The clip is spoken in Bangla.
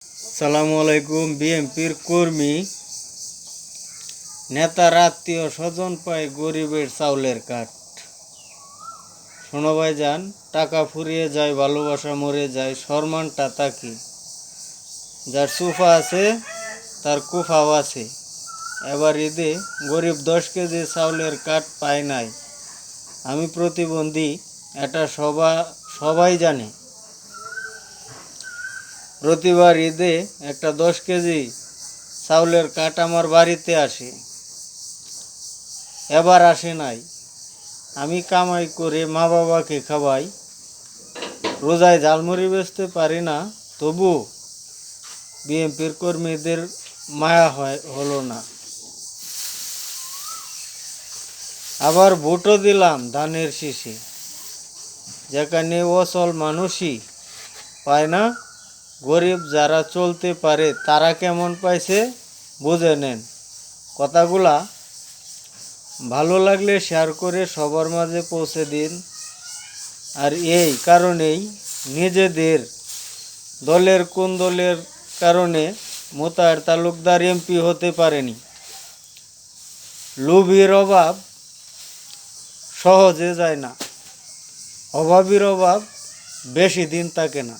সালামু আলাইকুম। বিএনপির কর্মী নেতার আত্মীয় স্বজন পায় গরিবের চাউলের কাঠ। শোনো ভাইজান, টাকা ফুরিয়ে যায়, ভালোবাসা মরে যায়, সম্মানটা তাকে। যার সুফা আছে তার কুফাও আছে। এবার ঈদে গরিব 10 কেজি চাউলের কাঠ পায় নাই। আমি প্রতিবন্ধী, এটা সবাই জানে। প্রতিবার ঈদে একটা 10 কেজি চাউলের কাঠ আমার বাড়িতে আসে। এবার আসে নাই। আমি কামাই করে মা বাবাকে খাওয়াই। রোজায় ঝালমুড়ি বেচতে পারি না, তবু বিএনপির কর্মীদের মায়া হলো না। আবার ভোটও দিলাম ধানের শীষে, যেখানে অসল মানুষই পায় না। গরিব যারা চলতে পারে তারা কেমন পাইছে বুঝে নেন। কথাগুলা ভালো লাগলে শেয়ার করে সবার মাঝে পৌঁছে দিন। আর এই কারণেই নিজেদের দলের কোন দলের কারণে মোতাহার তালুকদার এমপি হতে পারেনি। লোভীর অভাব সহজে যায় না, অভাবীর অভাব বেশি দিন থাকে না।